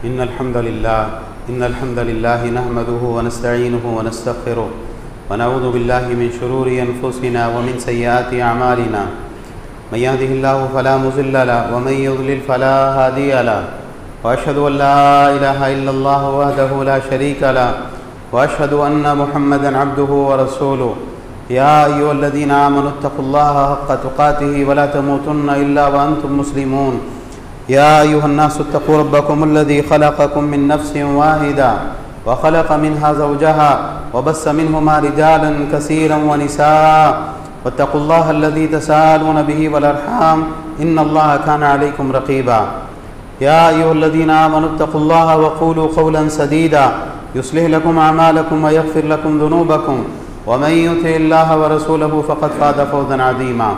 इन्नल हम्दलिल्लाह नहमदुहु व नस्तईनुहु व नस्तगफिरुह व नऊज़ु बिल्लाहि मिन शुरूरि अनफुसिना व मिन सय्यिआति अमालिना मन यहदिहिल्लाहु फला मुज़िल्ल लहु व मन युज़लिल फला हादिय लहु व अशहदु अन ला इलाहा इल्लल्लाह वहदहु ला शरीका लहु व अशहदु अन्न मुहम्मदन अब्दुहु व रसूलुहु या अय्युहल्लज़ीना आमनुत्तक़ुल्लाहा हक़्क़ तुक़ातिहि व ला तमूतुन्ना इल्ला व अंतुम मुस्लिमून या अय्युहन्नासु इत्तक़ू रब्बकुमुल्लज़ी ख़लक़कुम मिन नफ़्सिन वाहिदा व ख़लक़ मिन्हा ज़ौजहा व बस्स मिन्हुमा रिजालन कसीरन व निसाअ वत्तक़ुल्लाह अल्लज़ी तसाअलून बिही वल अर्हाम इन्नल्लाह काना अलैकुम रक़ीबा या अय्युहल्लज़ीना आमनुत्तक़ुल्लाह व क़ूलू क़ौलन सदीदा युस्लिह लकुम अमालकुम व यग़फ़िर लकुम ज़ुनूबकुम व मन युतिइल्लाह व रसूलहु फ़क़द फ़ाज़ फ़ौज़न अज़ीमा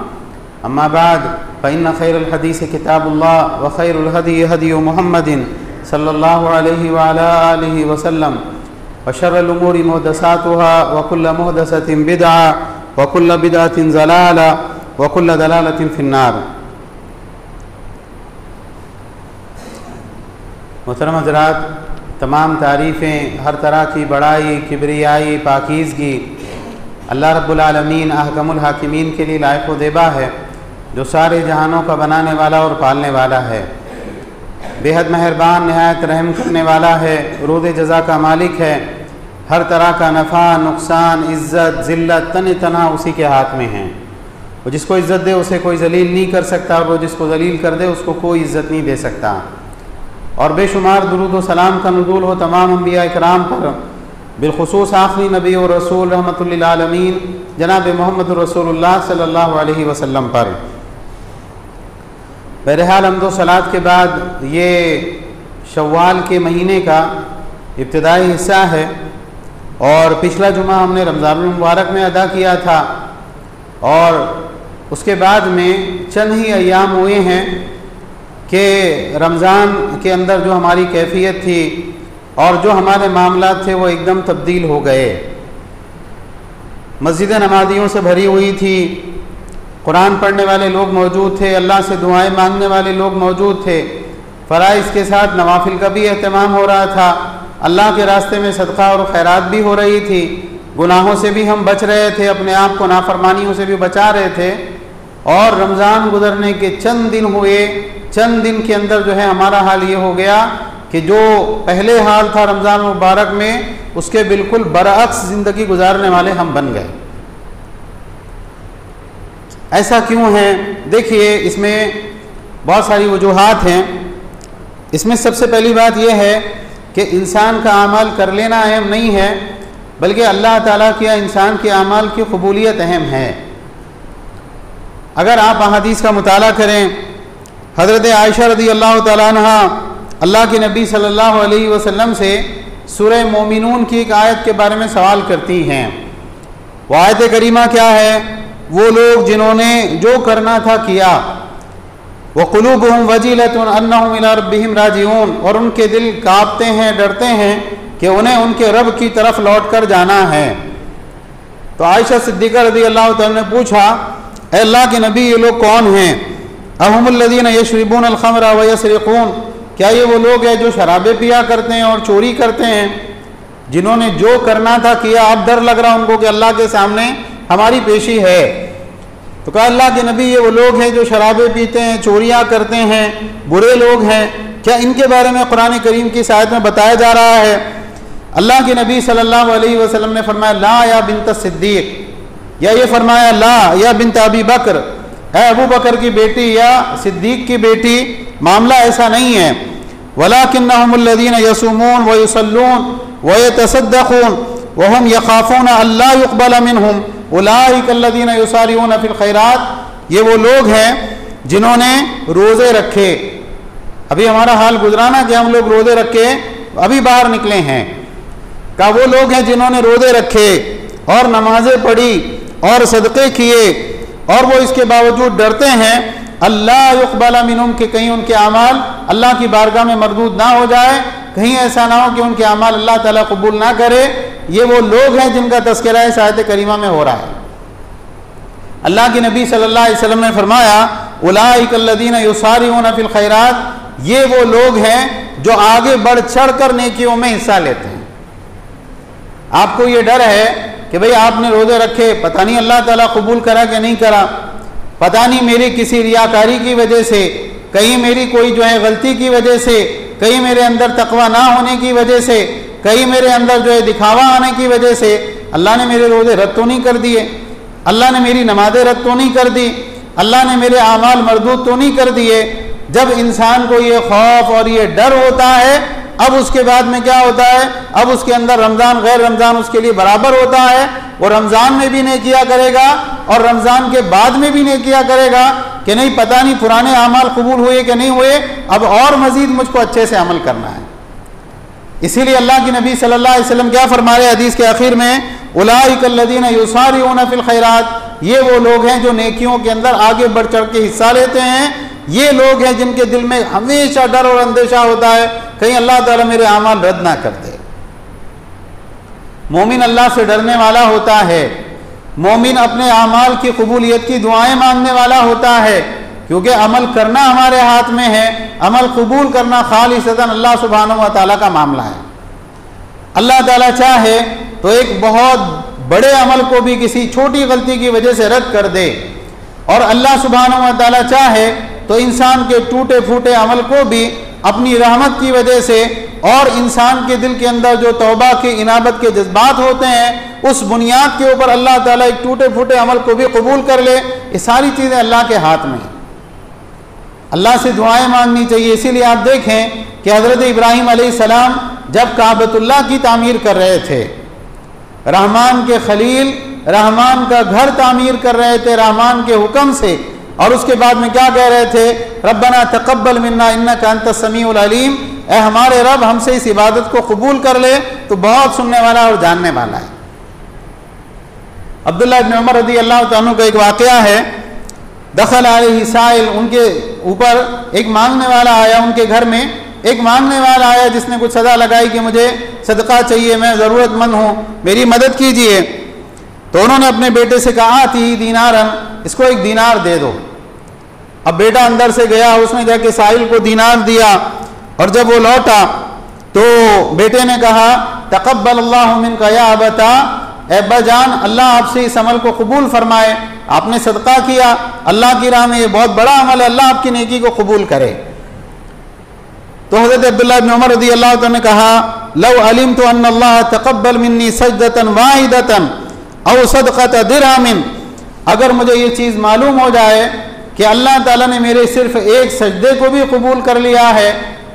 अम्मा बाद फ़इन्न खैरल हदीस किताबुल्लाह व खैरुल हदी हदी मुहम्मदिन सल्लल्लाहु अलैहि व अला आलिहि व सल्लम व शर्रुल उमूरि मुहदसातुहा व कुल्लु मुहदसतिन बिदअ व कुल्लु बिदअतिन ज़लाला व कुल्लु ज़लालतिन फ़िन्नार। मोहतरम हज़रात, तमाम तारीफ़ें, हर तरह की बड़ाई, किबरियाई, पाकीज़गी अल्लाह रब्बुल आलमीन अहकमुल हाकिमीन के लिए लायक़ व ज़ेबा है, जो सारे जहानों का बनाने वाला और पालने वाला है, बेहद मेहरबान, नहायत रहम करने वाला है, रोज़े जज़ा का मालिक है। हर तरह का नफ़ा, नुकसान, इज़्ज़त, ज़िल्लत, तन तना उसी के हाथ में है। वो जिसको इज़्ज़त दे उसे कोई ज़लील नहीं कर सकता, और वो जिसको ज़लील कर दे उसको कोई इज़्ज़त नहीं दे सकता। और बेशुमार दुरूद व सलाम का नुज़ूल हो तमाम अंबिया इकराम पर, बिलखुसूस आखिरी नबी और रसूल रहमतुल लिल आलमीन जनाब मोहम्मद रसूलुल्लाह सल्लल्लाहु अलैहि वसल्लम पर। बहरहाल हम्द व सलात के बाद ये शव्वाल के महीने का इब्तिदाई हिस्सा है, और पिछला जुमा हमने रमज़ानुल मुबारक में अदा किया था, और उसके बाद में चंद ही अय्याम हुए हैं कि रमज़ान के अंदर जो हमारी कैफियत थी और जो हमारे मामलात थे वो एकदम तब्दील हो गए। मस्जिदें नमाजियों से भरी हुई थी, कुरान पढ़ने वाले लोग मौजूद थे, अल्लाह से दुआएं मांगने वाले लोग मौजूद थे, फ़राइज़ के साथ नवाफिल का भी एहतमाम हो रहा था, अल्लाह के रास्ते में सदका और खैरात भी हो रही थी, गुनाहों से भी हम बच रहे थे, अपने आप को नाफरमानियों से भी बचा रहे थे। और रमज़ान गुजरने के चंद दिन हुए, चंद दिन के अंदर जो है हमारा हाल ये हो गया कि जो पहले हाल था रमज़ान मुबारक में उसके बिल्कुल बरअक्स ज़िंदगी गुजारने वाले हम बन गए। ऐसा क्यों है? देखिए, इसमें बहुत सारी वजूहात हैं। इसमें सबसे पहली बात यह है कि इंसान का अमल कर लेना अहम नहीं है, बल्कि अल्लाह ताला के इंसान के अमल की कबूलियत अहम है। अगर आप अहादीस का मुताला करें, हज़रत आयशा रज़ी अल्लाह तआला अन्हा अल्लाह के नबी सल्लल्लाहु अलैहि वसल्लम से सूरह मोमिनून की एक आयत के बारे में सवाल करती हैं। वो आयत करीमा क्या है? वो लोग जिन्होंने जो करना था किया, व क़ुलूबुहुम वजीलतुन अन्नहुम इला रब्बिहिम राजिऊन, और उनके दिल कांपते हैं, डरते हैं कि उन्हें उनके रब की तरफ लौट कर जाना है। तो आयशा सिद्दीक़ा रज़ी अल्लाह तआला ने पूछा, ए अल्लाह के नबी, ये लोग कौन हैं? अहुमुल्लज़ीना यशरबूनल ख़म्रा व यसरिक़ून, क्या ये वो लोग हैं जो शराबें पिया करते हैं और चोरी करते हैं? जिन्होंने जो करना था किया, अब डर लग रहा उनको कि अल्लाह के सामने हमारी पेशी है। तो कहा, अल्लाह के नबी, ये वो लोग हैं जो शराबें पीते हैं, चोरियाँ करते हैं, बुरे लोग हैं। क्या इनके बारे में कुरान करीम की आयत में बताया जा रहा है? अल्लाह के नबी सल्लल्लाहु अलैहि वसल्लम ने फरमाया, ला या बिन्त सिद्दीक़, या ये फरमाया ला या बिन्त अबी बकर, अबू बकर की बेटी या सिद्दीक़ की बेटी, मामला ऐसा नहीं है। वलाकिन्नहुमुल्लज़ीना यसूमून व युसल्लून व यतसद्दक़ून व हुम यख़ाफ़ून अल्ला युक़बल मिनहुम उलाइकल्लज़ीना युसारिऊन फ़िल ख़ैरात, ये वो लोग हैं जिन्होंने रोज़े रखे। अभी हमारा हाल गुजराना कि हम लोग रोज़े रखे अभी बाहर निकले हैं। का वो लोग हैं जिन्होंने रोज़े रखे और नमाज़ें पढ़ी और सदक़े किए, और वो इसके बावजूद डरते हैं अल्लाह युक़बल मिनहुम, कि कहीं उनके अमाल अल्लाह की बारगाह में मरदूद ना हो जाए, कहीं ऐसा ना हो कि उनके अमाल अल्लाह ताला कबूल ना करे। ये वो लोग हैं जिनका तज़किरा इस आयत करीमा में हो रहा है। अल्लाह के नबी सल्लल्लाहु अलैहि वसल्लम ने फरमाया, उलाइकल्लज़ीना युसारिऊन फ़िल ख़ैरात, ये वो लोग हैं जो आगे बढ़ चढ़ कर नेकियों में हिस्सा लेते हैं। आपको ये डर है कि भाई आपने रोजे रखे, पता नहीं अल्लाह ताला कबूल करा कि नहीं करा, पता नहीं मेरी किसी रियाकारी की वजह से, कहीं मेरी कोई जो है गलती की वजह से, कहीं मेरे अंदर तकवा ना होने की वजह से, कहीं मेरे अंदर जो है दिखावा आने की वजह से अल्लाह ने मेरे रोजे रद्द तो नहीं कर दिए, अल्लाह ने मेरी नमाजें रद्द तो नहीं कर दी, अल्लाह ने मेरे आमाल मरदूद तो नहीं कर दिए। जब इंसान को ये खौफ और ये डर होता है, अब उसके बाद में क्या होता है, अब उसके अंदर रमज़ान गैर रमज़ान उसके लिए बराबर होता है। वो रमज़ान में भी नेकिया करेगा और रमज़ान के बाद में भी नेकिया करेगा कि नहीं पता नहीं पुराने अमाल कबूल हुए कि नहीं हुए, अब और मज़ीद मुझको अच्छे से अमल करना है। इसीलिए अल्लाह के नबी सल्लल्लाहु अलैहि वसल्लम क्या फरमा रहे हदीस के आखिर में, उलाइकल्लज़ीना युसारिऊना फिल खैरात, ये वो लोग हैं जो नेकियों के अंदर आगे बढ़ चढ़ के हिस्सा लेते हैं। ये लोग हैं जिनके दिल में हमेशा डर और अंदेशा होता है कहीं अल्लाह ताला मेरे अमाल रद्द ना कर दे। मोमिन अल्लाह से डरने वाला होता है, मोमिन अपने अमाल की कबूलियत की दुआएं मांगने वाला होता है, क्योंकि अमल करना हमारे हाथ में है, अमल कबूल करना खालिसतन अल्लाह सुब्हानहू व तआला का मामला है। अल्लाह ताला चाहे तो एक बहुत बड़े अमल को भी किसी छोटी गलती की वजह से रद्द कर दे, और अल्लाह सुब्हानहू व तआला चाहे तो इंसान के टूटे फूटे अमल को भी अपनी रहमत की वजह से और इंसान के दिल के अंदर जो तौबा की इनाबत के जज्बात होते हैं उस बुनियाद के ऊपर अल्लाह ताला एक टूटे फूटे अमल को भी कबूल कर ले। ये सारी चीज़ें अल्लाह के हाथ में हैं, अल्लाह से दुआएं मांगनी चाहिए। इसीलिए आप देखें कि हज़रत इब्राहीम अलैहिस्सलाम जब काबतुल्लाह की तामीर कर रहे थे, रहमान के खलील रहमान का घर तामीर कर रहे थे रहमान के हुक्म से, और उसके बाद में क्या कह रहे थे, रब्बना तक़ब्बल मिन्ना इन्नका अंतस समीउल अलीम, ए हमारे रब हमसे इस इबादत को कबूल कर ले, तो बहुत सुनने वाला और जानने वाला है। अब्दुल्लाह इब्न उमर रज़ी अल्लाह तआला अन्हु का एक वाक़या है, दखल अलैहि साइल, उनके ऊपर एक मांगने वाला आया, उनके घर में एक मांगने वाला आया जिसने कुछ सदा लगाई कि मुझे सदका चाहिए, मैं ज़रूरतमंद हूँ, मेरी मदद कीजिए। तो उन्होंने अपने बेटे से कहा, आती दीनारन, इसको एक दीनार दे दो। अब बेटा अंदर से गया, उसने जाके साहिल को दीनार दिया, और जब वो लौटा तो बेटे ने कहा, तक़ब्बल अल्लाहु मिनका या अबता, ए अब्बा जान अल्लाह आपसे इस अमल को कबूल फरमाए, आपने सदका किया अल्लाह की राह में, ये बहुत बड़ा अमल है, अल्लाह आपकी नेकी को कबूल करे। तो हज़रत अब्दुल्लाह इब्न उमर रज़ी अल्लाह तआला ने कहा, लौ अलिमतु अन्ना अल्लाह तक़ब्बल मिन्नी सजदतन वाहिदतन औ सदक़त दिरहमिन, अगर मुझे ये चीज़ मालूम हो जाए कि अल्लाह ताला ने मेरे सिर्फ एक सजदे को भी कबूल कर लिया है,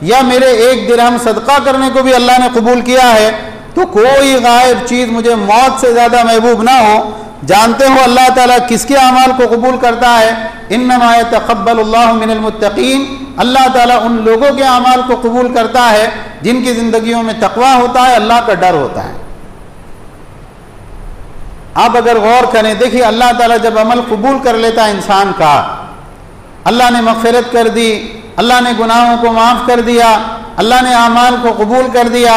या मेरे एक दिरहम सदका करने को भी अल्लाह ने कबूल किया है, तो कोई गायब चीज़ मुझे मौत से ज़्यादा महबूब ना हो। जानते हो अल्लाह ताला किसके अमाल को कबूल करता है, इन्नमा यतक़ब्बलुल्लाहु मिनल मुत्तक़ीन, अल्लाह ताला उन लोगों के अमाल को कबूल करता है जिनकी ज़िंदगियों में तक़वा होता है, अल्लाह का डर होता है। आप अगर गौर करें, देखिए अल्लाह ताला जब अमल कबूल कर लेता है इंसान का, अल्लाह ने मग़फ़िरत कर दी, अल्लाह ने गुनाहों को माफ़ कर दिया, अल्लाह ने अमाल को कबूल कर दिया।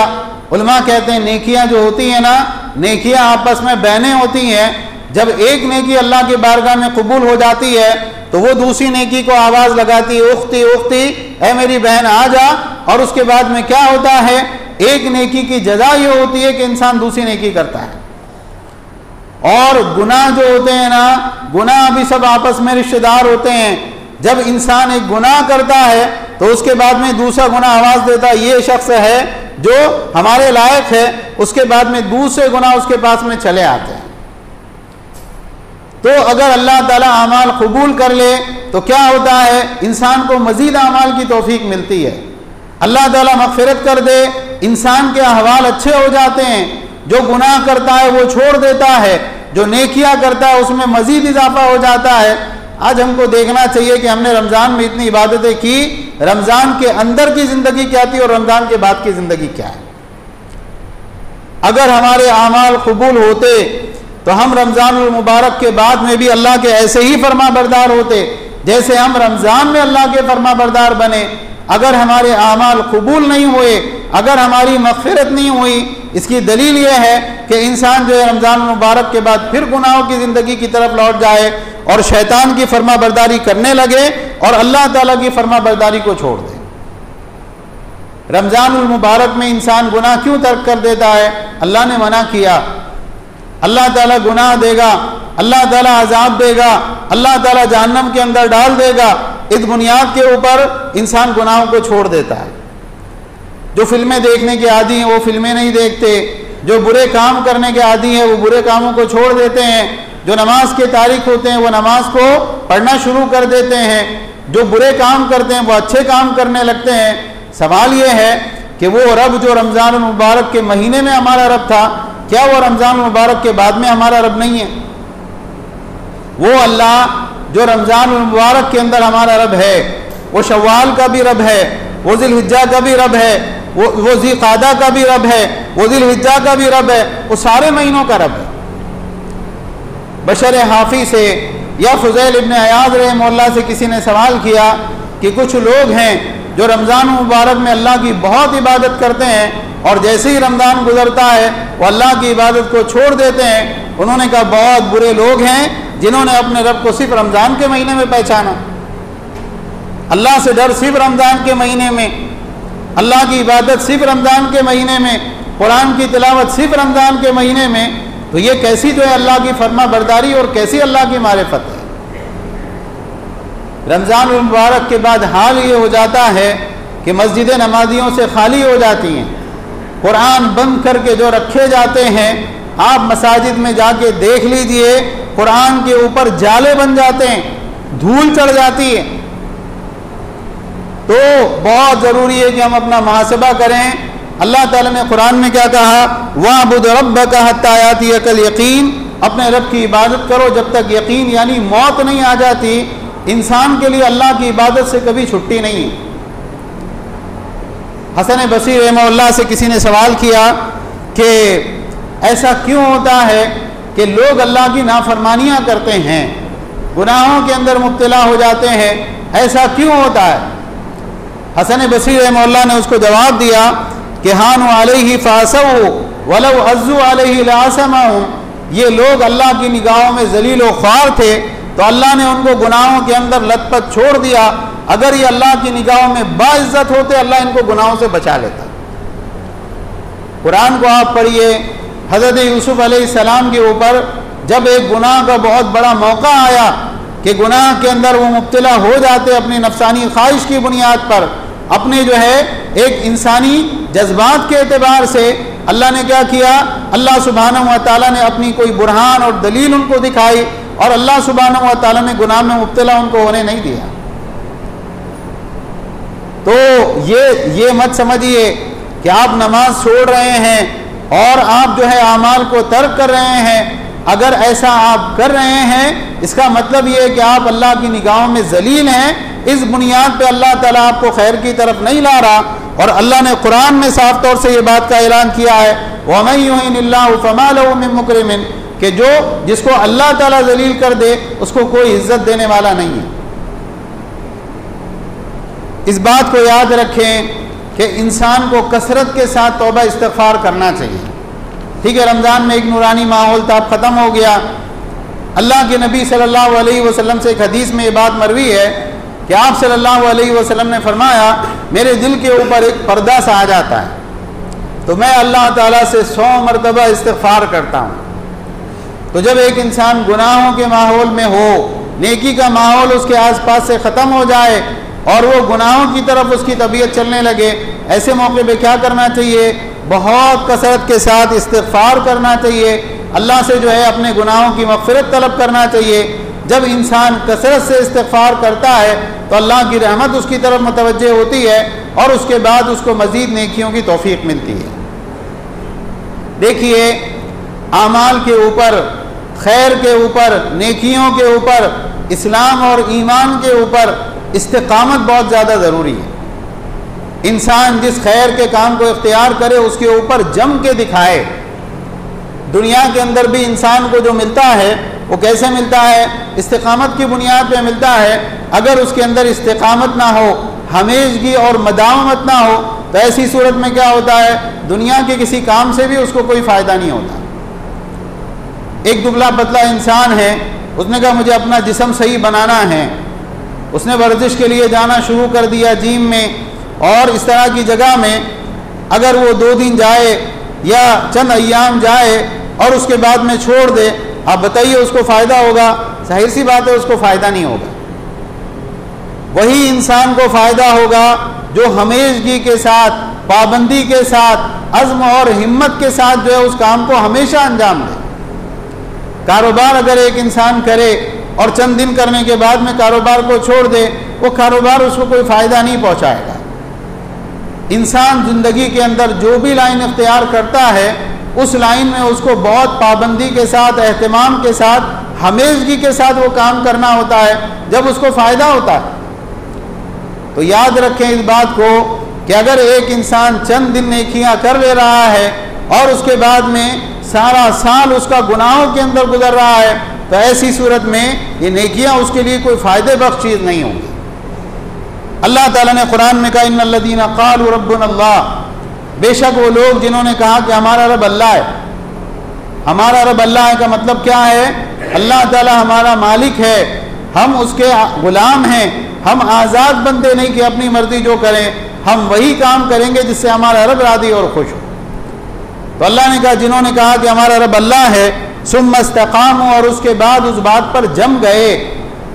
उलमा कहते हैं नेकियां जो होती हैं ना, नेकियां आपस में बहनें होती हैं, जब एक नेकी अल्लाह की बारगाह में कबूल हो जाती है तो वो दूसरी नेकी को आवाज़ लगाती है, उख्ती उख्ती, ऐ मेरी बहन आ जा, और उसके बाद में क्या होता है, एक नेकी की जजा ये होती है कि इंसान दूसरी नेकी करता है। और गुनाह जो होते हैं ना, गुनाह भी सब आपस में रिश्तेदार होते हैं। जब इंसान एक गुनाह करता है तो उसके बाद में दूसरा गुनाह आवाज़ देता है, ये शख्स है जो हमारे लायक है, उसके बाद में दूसरे गुनाह उसके पास में चले आते हैं। तो अगर अल्लाह ताला अमाल कबूल कर ले तो क्या होता है, इंसान को मज़ीद अमाल की तौफीक मिलती है, अल्लाह ताला मग़फ़िरत कर दे, इंसान के अहवाल अच्छे हो जाते हैं, जो गुनाह करता है वो छोड़ देता है, जो नेकियां करता है उसमें मज़ीद इजाफा हो जाता है। आज हमको देखना चाहिए कि हमने रमज़ान में इतनी इबादतें की, रमज़ान के अंदर की ज़िंदगी क्या थी और रमज़ान के बाद की ज़िंदगी क्या है। अगर हमारे आमाल कबूल होते तो हम रमज़ानुल मुबारक के बाद में भी अल्लाह के ऐसे ही फरमा बरदार होते जैसे हम रमज़ान में अल्लाह के फरमा बरदार बने। अगर हमारे आमाल कबूल नहीं हुए, अगर हमारी मग़फ़िरत नहीं हुई, इसकी दलील यह है कि इंसान जो है रमज़ान मुबारक के बाद फिर गुनाहों की ज़िंदगी की तरफ लौट जाए और शैतान की फरमा बरदारी करने लगे और अल्लाह ताला की फरमा बरदारी को छोड़ दे। रमज़ानुल मुबारक में इंसान गुनाह क्यों तर्क कर देता है? अल्लाह ने मना किया। अल्लाह ताला गुनाह देगा, अल्लाह ताला अजाब देगा, अल्लाह ताला जहन्नम के अंदर डाल देगा। इस बुनियाद के ऊपर इंसान गुनाहों को छोड़ देता है। जो फिल्में देखने के आदी हैं वो फिल्में नहीं देखते, जो बुरे काम करने के आदी हैं वो बुरे कामों को छोड़ देते हैं, जो नमाज के तारिक होते हैं वो नमाज को पढ़ना शुरू कर देते हैं, जो बुरे काम करते हैं वो अच्छे काम करने लगते हैं। सवाल ये है कि वो रब जो रमज़ान मुबारक के महीने में हमारा रब था, क्या वो रमज़ान मुबारक के बाद में हमारा रब नहीं है? वो अल्लाह जो रमज़ान मुबारक के अंदर हमारा रब है, वो शव्वाल का भी रब है, वो ज़िलहिज्जा का भी रब है, वो ज़ीक़ादा का भी रब है, वो ज़िलहिज्जा का भी रब है, वो सारे महीनों का रब है। बशर हाफी से या फुज़ैल इब्न अयाद रहमहुल्लाह से किसी ने सवाल किया कि कुछ लोग हैं जो रमज़ान मुबारक में अल्लाह की बहुत इबादत करते हैं और जैसे ही रमज़ान गुजरता है वो अल्लाह की इबादत को छोड़ देते हैं। उन्होंने कहा बहुत बुरे लोग हैं जिन्होंने अपने रब को सिर्फ रमज़ान के महीने में पहचाना, अल्लाह से डर सिर्फ रमज़ान के महीने में, अल्लाह की इबादत सिर्फ रमज़ान के महीने में, कुरान की तिलावत सिर्फ रमज़ान के महीने में। तो ये कैसी जो है अल्लाह की फरमा बरदारी और कैसी अल्लाह की मारिफत है। रमज़ान मुबारक के बाद हाल ये हो जाता है कि मस्जिदें नमाजियों से खाली हो जाती हैं, कुरान बंद करके जो रखे जाते हैं, आप मसाजिद में जाके देख लीजिए कुरान के ऊपर जाले बन जाते हैं, धूल चढ़ जाती है। तो बहुत ज़रूरी है कि हम अपना मुहासबा करें। अल्लाह ताला ने कुरान में क्या कहा? वअबुद रब्बका हत्ता यातियकल यकीन, अपने रब की इबादत करो जब तक यकीन यानी मौत नहीं आ जाती। इंसान के लिए अल्लाह की इबादत से कभी छुट्टी नहीं है। हसन बसरी रहमहुल्लाह से किसी ने सवाल किया कि ऐसा क्यों होता है कि लोग अल्लाह की नाफरमानियाँ करते हैं, गुनाहों के अंदर मुब्तला हो जाते हैं, ऐसा क्यों होता है? हसन बसरी रहमहुल्लाह ने उसको जवाब दिया कि हानु अलैहि फासऊ वलौ अज़्ज़ू अलैहि लासमाहु, ये लोग अल्लाह की निगाहों में जलील व ख्वार थे तो अल्लाह ने उनको गुनाहों के अंदर लतपत छोड़ दिया। अगर ये अल्लाह की निगाहों में बाइज्जत होते अल्लाह इनको गुनाहों से बचा लेता। कुरान को आप पढ़िए, हज़रत यूसुफ अलैहिस्सलाम के ऊपर जब एक गुनाह का बहुत बड़ा मौका आया कि गुनाह के अंदर वो मुब्तला हो जाते अपनी नफसानी ख्वाहिश की बुनियाद पर, अपने जो है एक इंसानी जज्बात के एतबार से, अल्लाह ने क्या किया? अल्लाह सुब्हानहू व तआला ने अपनी कोई बुरहान और दलील उनको दिखाई और अल्लाह सुब्हानहू व तआला ने गुनाह में मुब्तला उनको होने नहीं दिया। तो ये मत समझिए कि आप नमाज छोड़ रहे हैं और आप जो है आमाल को तर्क कर रहे हैं। अगर ऐसा आप कर रहे हैं इसका मतलब ये है कि आप अल्लाह की निगाहों में जलील हैं। इस बुनियाद पे अल्लाह ताला आपको खैर की तरफ नहीं ला रहा। और अल्लाह ने कुरान में साफ तौर से ये बात का ऐलान किया है, वमन युहिनिल्लाहु फमा लहु मिन मुकरिमिन, कि जो जिसको अल्लाह ताला जलील कर दे उसको कोई इज्जत देने वाला नहीं है। इस बात को याद रखें कि इंसान को कसरत के साथ तौबा इस्तिग़फ़ार करना चाहिए। ठीक है, रमज़ान में एक नूरानी माहौल था, अब ख़त्म हो गया। अल्लाह के नबी सल्लल्लाहु अलैहि वसल्लम से एक हदीस में ये बात मरवी है कि आप सल्लल्लाहु अलैहि वसल्लम ने फरमाया, मेरे दिल के ऊपर एक पर्दा सा आ जाता है तो मैं अल्लाह ताला से 100 मरतबा इस्तिग़फ़ार करता हूँ। तो जब एक इंसान गुनाहों के माहौल में हो, नेकी का माहौल उसके आसपास से ख़त्म हो जाए और वो गुनाहों की तरफ उसकी तबीयत चलने लगे, ऐसे मौके पे क्या करना चाहिए? बहुत कसरत के साथ इस्तिग़फ़ार करना चाहिए, अल्लाह से जो है अपने गुनाहों की मग़फ़िरत तलब करना चाहिए। जब इंसान कसरत से इस्तिग़फ़ार करता है तो अल्लाह की रहमत उसकी तरफ मुतवज्जे होती है और उसके बाद उसको मज़ीद नेकियों की तौफ़ीक़ मिलती है। देखिए, आमाल के ऊपर, खैर के ऊपर, नेकियों के ऊपर, इस्लाम और ईमान के ऊपर इस्तिक़ामत बहुत ज़्यादा ज़रूरी है। इंसान जिस खैर के काम को इख्तियार करे उसके ऊपर जम के दिखाए। दुनिया के अंदर भी इंसान को जो मिलता है वो कैसे मिलता है? इस्तिक़ामत की बुनियाद पे मिलता है। अगर उसके अंदर इस्तिक़ामत ना हो, हमेशगी और मदावमत ना हो, तो ऐसी सूरत में क्या होता है? दुनिया के किसी काम से भी उसको कोई फ़ायदा नहीं होता। एक दुबला पतला इंसान है, उसने कहा मुझे अपना जिस्म सही बनाना है। उसने वर्जिश के लिए जाना शुरू कर दिया जिम में, और इस तरह की जगह में अगर वो 2 दिन जाए या चंद अय्याम जाए और उसके बाद में छोड़ दे, आप बताइए उसको फ़ायदा होगा? जाहिर सी बात है उसको फ़ायदा नहीं होगा। वही इंसान को फ़ायदा होगा जो हमेशगी के साथ, पाबंदी के साथ, अज़्म और हिम्मत के साथ जो है उस काम को हमेशा अंजाम दे। कारोबार अगर एक इंसान करे और चंद दिन करने के बाद में कारोबार को छोड़ दे, वो कारोबार उसको कोई फ़ायदा नहीं पहुंचाएगा। इंसान ज़िंदगी के अंदर जो भी लाइन इख्तियार करता है उस लाइन में उसको बहुत पाबंदी के साथ, एहतमाम के साथ, हमेशगी के साथ वो काम करना होता है जब उसको फ़ायदा होता है। तो याद रखें इस बात को कि अगर एक इंसान चंद दिन नेकियां कर ले रहा है और उसके बाद में सारा साल उसका गुनाहों के अंदर गुजर रहा है, तो ऐसी सूरत में ये नेकियां उसके लिए कोई फ़ायदे बख्श चीज़ नहीं होंगी। अल्लाह ताला ने कुरान में कहा, इन्नल्लज़ीना क़ालू रब्बुनल्लाह, बेशक वो लोग जिन्होंने कहा कि हमारा रब अल्लाह है। हमारा रब अल्लाह है का मतलब क्या है? अल्लाह ताला हमारा मालिक है, हम उसके गुलाम हैं, हम आज़ाद बंदे नहीं कि अपनी मर्जी जो करें, हम वही काम करेंगे जिससे हमारा रब राज़ी और खुश हो। तो अल्लाह ने कहा जिन्होंने कहा कि हमारा रब अल्लाह है, सुम्मा इस्तक़ामू, और उसके बाद उस बात पर जम गए,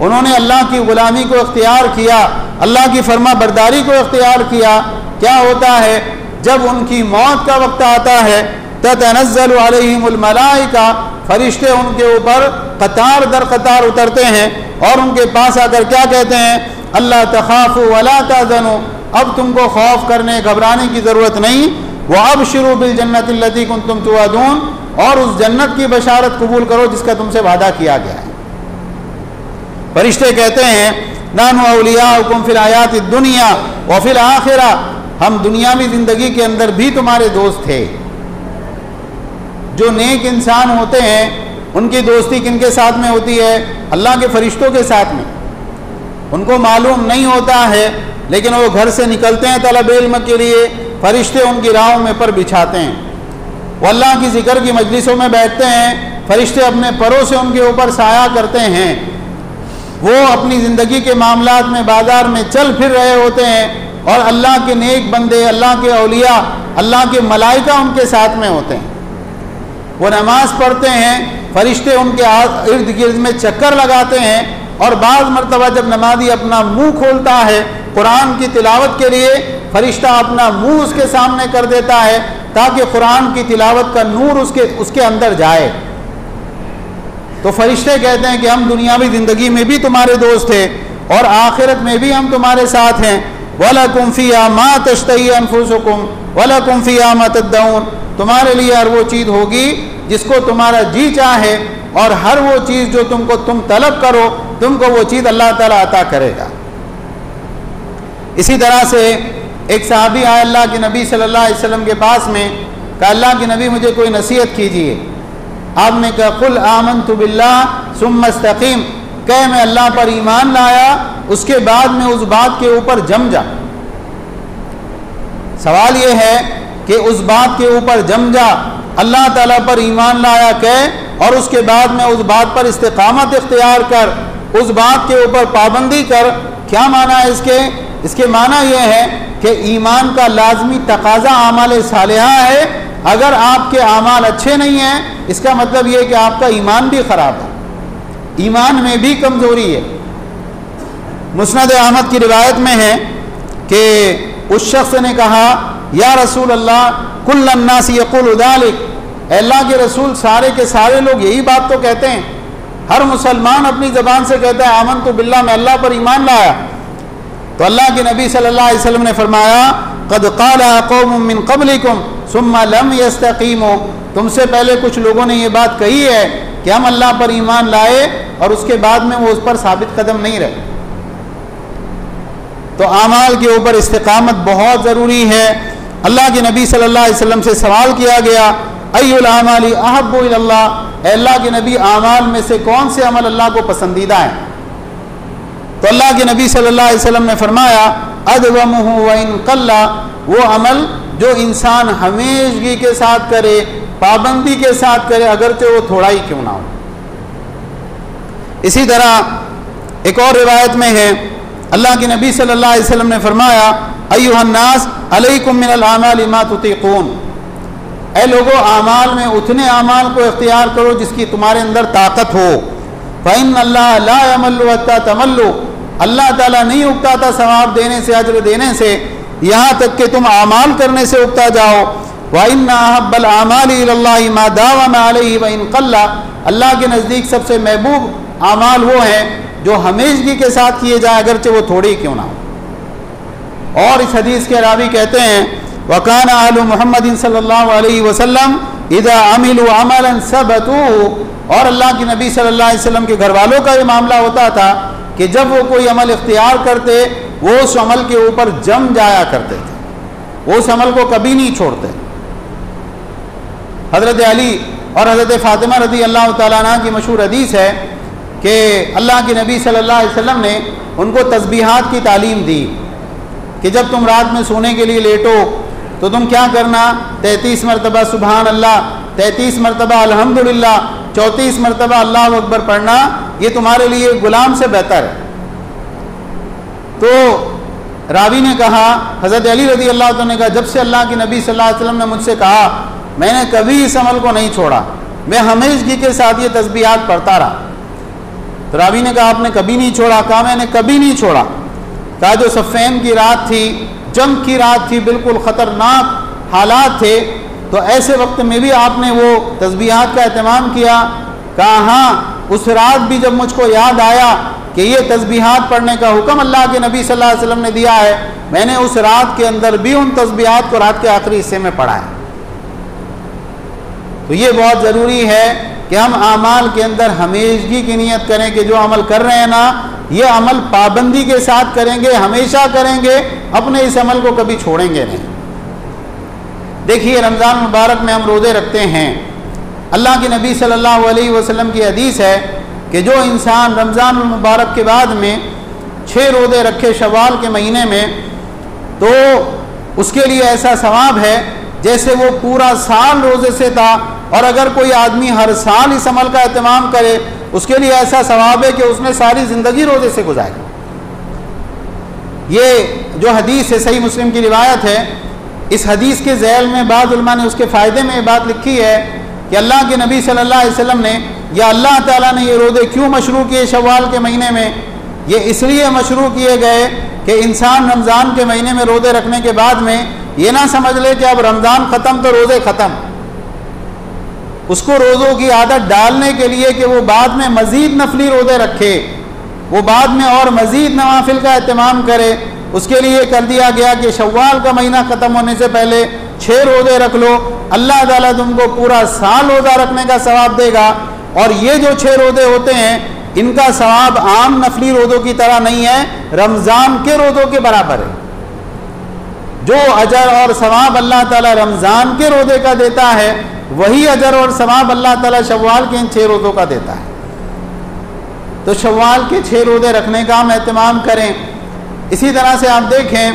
उन्होंने अल्लाह की ग़ुलामी को इख्तियार किया, अल्लाह की फरमा बरदारी को इख्तियार किया। क्या होता है जब उनकी मौत का वक्त आता है, ततनज़्ज़लु अलैहिमुल मलाइका, फरिश्ते उनके ऊपर कतार दर कतार उतरते हैं और उनके पास आकर क्या कहते हैं? अल्ला तख़ाफ़ू वला तहज़नू, अब तुमको खौफ करने घबराने की ज़रूरत नहीं। वअबशिरू बिल जन्नति लती कुंतुम तुअदून, और उस जन्नत की बशारत कबूल करो जिसका तुमसे वादा किया गया है। फरिश्ते कहते हैं, नानु औलियाउकुम फिल हयातिद दुनिया व फिल आखिरा, हम दुनियावी ज़िंदगी के अंदर भी तुम्हारे दोस्त थे। जो नेक इंसान होते हैं उनकी दोस्ती किनके साथ में होती है? अल्लाह के फरिश्तों के साथ में। उनको मालूम नहीं होता है, लेकिन वो घर से निकलते हैं तलब इल्म के लिए, फरिश्ते उनकी राहों में पर बिछाते हैं। वो अल्लाह की ज़िक्र की मजलिसों में बैठते हैं, फरिश्ते अपने परों से उनके ऊपर साया करते हैं। वो अपनी ज़िंदगी के मामलात में बाज़ार में चल फिर रहे होते हैं और अल्लाह के नेक बंदे, अल्लाह के औलिया, अल्लाह के मलाइका उनके साथ में होते हैं। वो नमाज़ पढ़ते हैं, फरिश्ते उनके इर्द गिर्द में चक्कर लगाते हैं, और बाज़ मरतबा जब नमाजी अपना मुंह खोलता है कुरान की तिलावत के लिए, फरिश्ता अपना मुंह उसके सामने कर देता है ताकि कुरान की तिलावत का नूर उसके अंदर जाए। तो फरिश्ते कहते हैं कि हम दुनियावी ज़िंदगी में भी तुम्हारे दोस्त थे और आखिरत में भी हम तुम्हारे साथ हैं। वलकुम फ़ीहा मा तश्तही अनफुसुकुम वलकुम फ़ीहा मा तद्दऊन, तुम्हारे लिए हर वो चीज़ होगी जिसको तुम्हारा जी चाहे, और हर वो चीज़ जो तुम तलब करो, तुमको वो चीज़ अल्लाह ताला अता करेगा। इसी तरह से एक सहाबी आए अल्लाह के नबी सल्लल्लाहु अलैहि वसल्लम के पास में, कहा अल्लाह के नबी मुझे कोई नसीहत कीजिए। आपने कहा कुल आमनतु बिल्लाह सुम्मा इस्तक़ीम, कह मैं अल्लाह पर ईमान लाया, उसके बाद में उस बात के ऊपर जम जा। सवाल ये है कि उस बात के ऊपर जम जा, अल्लाह ताला पर ईमान लाया कह, और उसके बाद में उस बात पर इस्तिकामत इख्तियार कर, उस बात के ऊपर पाबंदी कर। क्या माना है इसके? इसके माना यह है कि ईमान का लाजमी तकाजा आमाल सालिहा है। अगर आपके आमाल अच्छे नहीं हैं, इसका मतलब यह कि आपका ईमान भी ख़राब है, ईमान में भी कमज़ोरी है। मुस्नद अहमद की रिवायत में है कि उस शख्स ने कहा, या रसूल अल्लाह कुल्लुन नास यक़ूलु ज़ालिक, अल्लाह के रसूल सारे के सारे लोग यही बात तो कहते हैं। हर मुसलमान अपनी ज़बान से कहता है आमनतु बिल्लाह, मैं अल्लाह पर ईमान लाया। तो अल्लाह के नबी सल्लल्लाहु अलैहि वसल्लम ने फरमाया, क़द क़ालहा क़ौमुम मिन क़ब्लिकुम सुम्मा लम यस्तक़ीमू, तुमसे पहले कुछ लोगों ने ये बात कही है कि हम अल्लाह पर ईमान लाए और उसके बाद में वो उस पर साबित कदम नहीं रहे। तो आमाल के ऊपर इस्तिकामत बहुत ज़रूरी है। अल्लाह के नबी सल्लल्लाहु अलैहि वसल्लम से सवाल किया गया, अय्युल आमाली अहब्बु इलल्लाह, अल्लाह के नबी आमाल में से कौन से अमल अल्लाह को पसंदीदा है? तो अल्लाह के नबी सल्लल्लाहु अलैहि वसल्लम ने फरमाया, अदवमुहु व इन कल्ला, वो अमल जो इंसान हमेशगी के साथ करे, पाबंदी के साथ करे, अगरचे वो थोड़ा ही क्यों ना हो। इसी तरह एक और रिवायत में है, अल्लाह के नबी सल्लल्लाहु अलैहि वसल्लम ने फरमाया, अय्युहन्नास अलैकुम मिनल आमाल मा तुतीकून, ऐ लोगो आमाल में उतने आमाल को इख्तियार करो जिसकी तुम्हारे अंदर ताकत हो। फ़इन्न अल्लाह ला यमल्लु हत्ता तमल्लु, अल्लाह ताला नहीं उकताता सवाब देने से, अजर देने से, यहाँ तक कि तुम आमाल करने से उकता जाओ। व इन्ना अहब्बल आमाली इलल्लाहि मा दावम अलैहि व इन क़ल्ला, अल्लाह के नज़दीक सबसे महबूब आमाल वो हैं जो हमेशगी के साथ किए जाए, अगरचे वो थोड़ी क्यों ना हो। और इस हदीस के रावी कहते हैं वकाना आलु मुहम्मदिन सल्लल्लाहु अलैहि वसल्लम इदा अमिलु अमलन सबतू, और अल्लाह के नबी सल्लल्लाहु अलैहि वसल्लम के घर वालों का ये मामला होता था कि जब वो कोई अमल इख्तियार करते वो उस अमल के ऊपर जम जाया करते थे, वो उस अमल को कभी नहीं छोड़ते। हज़रत अली और हज़रत फ़ातिमा रज़ी अल्लाह तआला अन्हा की मशहूर हदीस है कि अल्लाह के नबी सल्लल्लाहु अलैहि वसल्लम ने उनको तस्बीहात की तालीम दी कि जब तुम रात में सोने के लिए लेटो तो तुम क्या करना, 33 मरतबा सुबहान अल्लाह, 33 मरतबा अल्हम्दुलिल्लाह, 34 मरतबा अल्लाहु अकबर पढ़ना, ये तुम्हारे लिए गुलाम से बेहतर है। तो रावी ने कहा, हज़रत अली रज़ी अल्लाह तआला ने कहा, जब से अल्लाह के नबी सल्लल्लाहु अलैहि वसल्लम ने मुझसे कहा मैंने कभी इस अमल को नहीं छोड़ा, मैं हमेशगी के साथ ये तस्बीहात पढ़ता रहा। तो रावी ने कहा आपने कभी नहीं छोड़ा? कहा मैंने कभी नहीं छोड़ा। कहा जो सफ़ैन की रात थी, जंग की रात थी, बिल्कुल ख़तरनाक हालात थे, तो ऐसे वक्त में भी आपने वो तस्बीहात का एहतमाम किया। कहा हाँ, उस रात भी जब मुझको याद आया कि ये तस्बीहात पढ़ने का हुक्म अल्लाह के नबी सल्लल्लाहु अलैहि वसल्लम ने दिया है, मैंने उस रात के अंदर भी उन तस्बीहात को रात के आखिरी हिस्से में पढ़ा है। तो ये बहुत ज़रूरी है कि हम आमाल के अंदर हमेशगी की नीयत करें कि जो अमल कर रहे हैं ना, ये अमल पाबंदी के साथ करेंगे, हमेशा करेंगे, अपने इस अमल को कभी छोड़ेंगे नहीं। देखिए रमज़ान मुबारक में हम रोज़े रखते हैं। अल्लाह के नबी सल्लल्लाहु अलैहि वसल्लम की हदीस है कि जो इंसान रमज़ान मुबारक के बाद में 6 रोज़े रखे शवाल के महीने में, तो उसके लिए ऐसा सवाब है जैसे वो पूरा साल रोज़े से था। और अगर कोई आदमी हर साल इस अमल का एहतमाम करे, उसके लिए ऐसा सवाब है कि उसने सारी ज़िंदगी रोज़े से गुजारी। ये जो हदीस है सही मुस्लिम की रिवायत है। इस हदीस के ज़ैल में बाद उलमा ने उसके फ़ायदे में ये बात लिखी है कि अल्लाह के नबी सल्लल्लाहु अलैहि वसल्लम ने या अल्लाह ताला ने ये रोज़े क्यों मशरू किए शव्वाल के महीने में? ये इसलिए मशरू किए गए कि इंसान रमज़ान के महीने में रोज़े रखने के बाद में ये ना समझ ले कि अब रमज़ान ख़त्म तो रोज़े ख़त्म। उसको रोज़ों की आदत डालने के लिए कि वो बाद में मज़ीद नफली रोज़े रखे, वो बाद में और मज़ीद नवाफिल का एहतमाम करे, उसके लिए कर दिया गया कि शव्वाल का महीना ख़त्म होने से पहले 6 रोज़े रख लो। अल्लाह ताला तुमको पूरा साल रोज़ा रखने का सवाब देगा। और ये जो 6 रोज़े होते हैं इनका सवाब आम नफली रोज़ों की तरह नहीं है, रमज़ान के रोज़ों के बराबर है। जो अजर और सवाब अल्लाह ताला रमज़ान के रोज़े का देता है, वही अजर और सवाब अल्लाह ताला शव्वाल के इन 6 रोज़ों का देता है। तो शव्वाल के 6 रोज़े रखने का हम एहतमाम करें। इसी तरह से आप देखें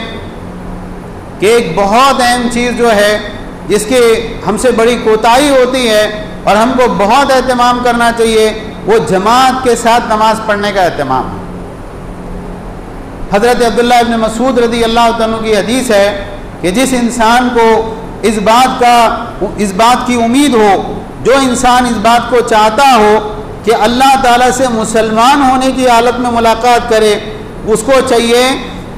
कि एक बहुत अहम चीज़ जो है जिसकी हमसे बड़ी कोताही होती है और हमको बहुत एहतमाम करना चाहिए, वो जमात के साथ नमाज पढ़ने का एहतमाम। हज़रत अब्दुल्लाह इब्न मसूद रज़ी अल्लाह तआला की हदीस है कि जिस इंसान को इस बात की उम्मीद हो, जो इंसान इस बात को चाहता हो कि अल्लाह ताला से मुसलमान होने की हालत में मुलाकात करे, उसको चाहिए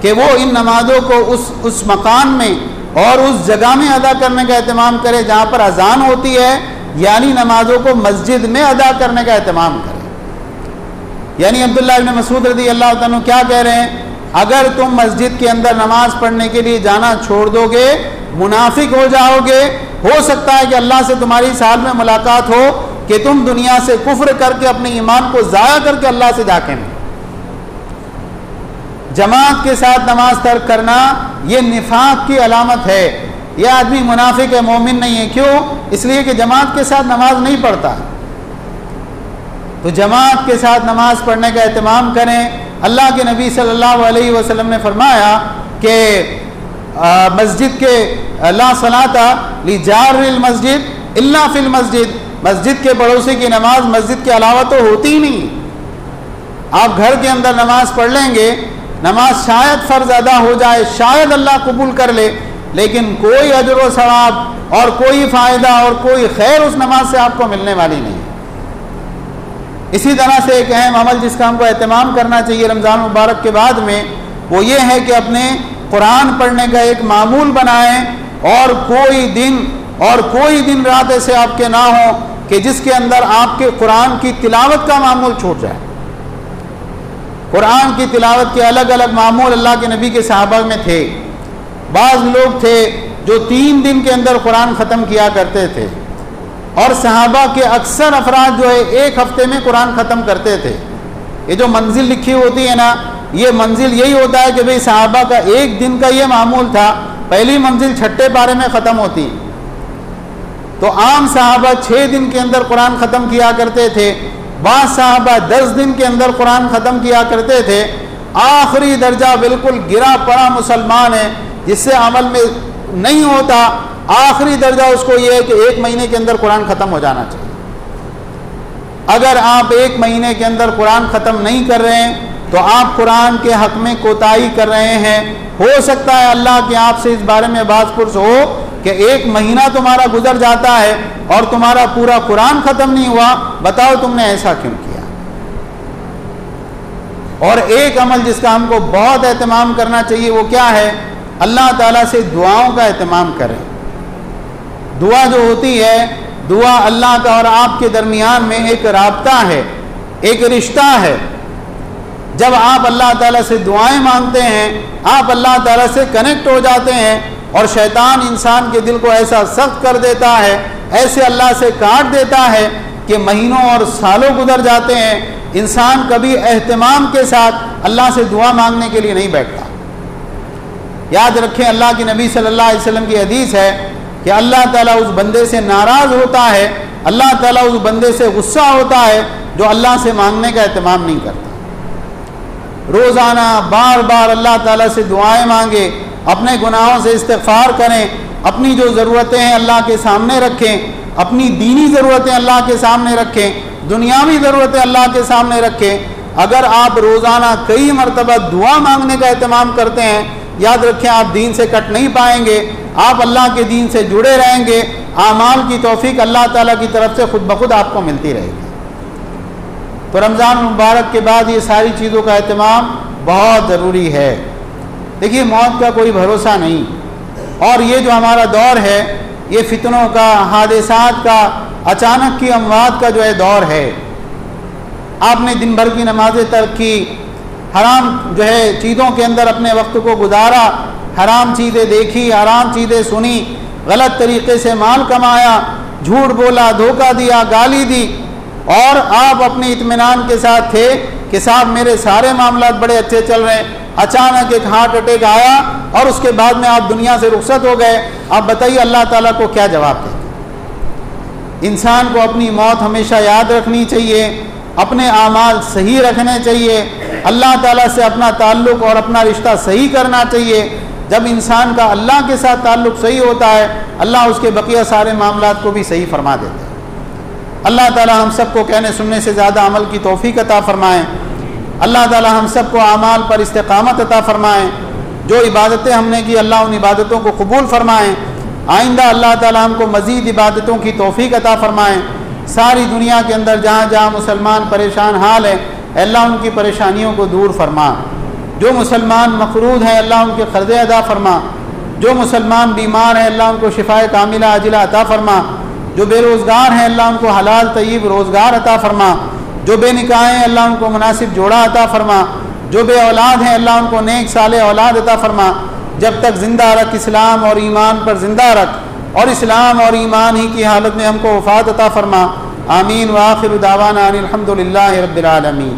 कि वो इन नमाज़ों को उस मकान में और उस जगह में अदा करने का एहतमाम करे जहाँ पर अजान होती है, यानी नमाज़ों को मस्जिद में अदा करने का एहतमाम करे। यानी अब्दुल्लाह इब्न मसूद रज़ी अल्लाह तआला क्या कह रहे हैं, अगर तुम मस्जिद के अंदर नमाज पढ़ने के लिए जाना छोड़ दोगे, मुनाफिक हो जाओगे। हो सकता है कि अल्लाह से तुम्हारी इस हाल में मुलाकात हो कि तुम दुनिया से कुफ्र करके अपने ईमान को ज़ाया करके अल्लाह से जाके मिलो। जमात के साथ नमाज तर्क करना ये निफाक की अलामत है। यह आदमी मुनाफिक है, मोमिन नहीं है। क्यों? इसलिए कि जमात के साथ नमाज नहीं पढ़ता। तो जमात के साथ नमाज पढ़ने का एहतमाम करें। अल्लाह के नबी सल्लल्लाहु अलैहि वसल्लम ने फरमाया कि मस्जिद के ला सलाता ली जारिल मस्जिद इल्ला फिल मस्जिद, मस्जिद के पड़ोसी की नमाज मस्जिद के अलावा तो होती ही नहीं। आप घर के अंदर नमाज पढ़ लेंगे, नमाज शायद फ़र्ज अदा हो जाए, शायद अल्लाह कबूल कर ले, लेकिन कोई अजर व सवाब और कोई फ़ायदा और कोई खैर उस नमाज से आपको मिलने वाली नहीं। इसी तरह से एक अहम अमल जिसका हमको एहतमाम करना चाहिए रमज़ान मुबारक के बाद में, वो ये है कि अपने कुरान पढ़ने का एक मामूल बनाएं और कोई दिन रात ऐसे आपके ना हो कि जिसके अंदर आपके कुरान की तिलावत का मामूल छूट जाए। कुरान की तिलावत के अलग अलग मामूल अल्लाह के नबी के सहाबा में थे। बाज़ लोग थे जो 3 दिन के अंदर कुरान ख़त्म किया करते थे, और सहाबा के अक्सर अफराद जो है 1 हफ्ते में कुरान ख़त्म करते थे। ये जो मंजिल लिखी होती है ना, ये मंजिल यही होता है कि भाई सहाबा का 1 दिन का ये मामूल था, पहली मंजिल 6ठे पारे में ख़त्म होती। तो आम सहाबा 6 दिन के अंदर कुरान ख़त्म किया करते थे, बाज़ सहाबा 10 दिन के अंदर कुरान ख़त्म किया करते थे। आखिरी दर्जा बिल्कुल गिरा पड़ा मुसलमान है जिससे अमल में नहीं होता, आखिरी दर्जा उसको ये है कि 1 महीने के अंदर कुरान ख़त्म हो जाना चाहिए। अगर आप 1 महीने के अंदर कुरान ख़त्म नहीं कर रहे हैं तो आप कुरान के हक़ में कोताही कर रहे हैं। हो सकता है अल्लाह के आपसे इस बारे में बात पुरस हो कि 1 महीना तुम्हारा गुजर जाता है और तुम्हारा पूरा कुरान ख़त्म नहीं हुआ, बताओ तुमने ऐसा क्यों किया। और एक अमल जिसका हमको बहुत एहतमाम करना चाहिए वो क्या है, अल्लाह ताला से दुआओं का एहतमाम करें। दुआ जो होती है, दुआ अल्लाह का और आपके दरमियान में एक राब्ता है, एक रिश्ता है। जब आप अल्लाह ताला से दुआएं मांगते हैं, आप अल्लाह ताला से कनेक्ट हो जाते हैं, और शैतान इंसान के दिल को ऐसा सख्त कर देता है, ऐसे अल्लाह से काट देता है कि महीनों और सालों गुजर जाते हैं, इंसान कभी एहतमाम के साथ अल्लाह से दुआ मांगने के लिए नहीं बैठता। याद रखें, अल्लाह के नबी सल्लल्लाहु अलैहि वसल्लम की हदीस है कि अल्लाह ताला उस बंदे से नाराज़ होता है, अल्लाह ताला उस बंदे से गुस्सा होता है जो अल्लाह से मांगने का एहतमाम नहीं करता। रोज़ाना बार बार अल्लाह ताला से दुआएं मांगे, अपने गुनाहों से इस्तिग़फ़ार करें, अपनी जो ज़रूरतें हैं अल्लाह के सामने रखें, अपनी दीनी ज़रूरतें अल्लाह के सामने रखें, दुनियावी ज़रूरतें अल्लाह के सामने रखें। अगर आप रोज़ाना कई मरतबा दुआ मांगने का एहतमाम करते हैं, याद रखें आप दीन से कट नहीं पाएंगे, आप अल्लाह के दीन से जुड़े रहेंगे, आमाल की तौफीक अल्लाह ताला की तरफ से खुद ब खुद आपको मिलती रहेगी। तो रमज़ान मुबारक के बाद ये सारी चीज़ों का एहतमाम बहुत ज़रूरी है। देखिए, मौत का कोई भरोसा नहीं, और ये जो हमारा दौर है ये फितनों का, हादसात का, अचानक की अमवात का जो है दौर है। आपने दिन भर की नमाज़ें तर्क की, हराम जो है चीज़ों के अंदर अपने वक्त को गुजारा, हराम चीज़ें देखी, हराम चीज़ें सुनी, गलत तरीके से माल कमाया, झूठ बोला, धोखा दिया, गाली दी, और आप अपने इत्मीनान के साथ थे कि साहब मेरे सारे मामलात बड़े अच्छे चल रहे हैं। अचानक एक हार्ट अटैक आया और उसके बाद में आप दुनिया से रुखसत हो गए। आप बताइए अल्लाह ताला को क्या जवाब देंगे। इंसान को अपनी मौत हमेशा याद रखनी चाहिए, अपने आमाल सही रखने चाहिए, अल्लाह ताला से अपना ताल्लुक़ और अपना रिश्ता सही करना चाहिए। जब इंसान का अल्लाह के साथ ताल्लुक़ सही होता है, अल्लाह उसके बकिया सारे मामलात को भी सही फरमा देता है। अल्लाह ताला हम सबको कहने सुनने से ज़्यादा अमल की तौफीक अता फ़रमाएँ। अल्लाह ताला हम सबको आमाल पर इस्तिक़ामत अता फ़रमाएँ। जो इबादतें हमने की अल्लाह उन इबादतों को कबूल फ़रमाएँ। आइंदा अल्लाह ताला हमको मज़ीद इबादतों की तौफीक अता फ़रमाएँ। सारी दुनिया के अंदर जहाँ जहाँ मुसलमान परेशान हाल है, अल्लाह उनकी परेशानियों को दूर फरमा। जो मुसलमान मक़रूज़ हैं अल्लाह उनके क़र्ज़े अदा फ़रमा। जो मुसलमान बीमार हैं अल्लाह उनको शिफ़ाए कामिला आजिला अता फ़रमा। जो बेरोज़गार हैं अल्लाह उनको हलाल तय्यब रोज़गार अता फ़रमा। जो बेनिकाह हैं अल्लाह उनको मुनासिब जोड़ा अता फ़रमा। जो बे औलाद हैं अल्लाह उनको नेक साले औलाद अता फ़रमा। जब तक ज़िंदा रख इस्लाम और ईमान पर ज़िंदा रख, और इस्लाम और ईमान ही की हालत में हमको वफ़ात अता फ़रमा। आमीन व आखिर दावाना अनिल हम्दुलिल्लाहि रब्बिल आलमीन।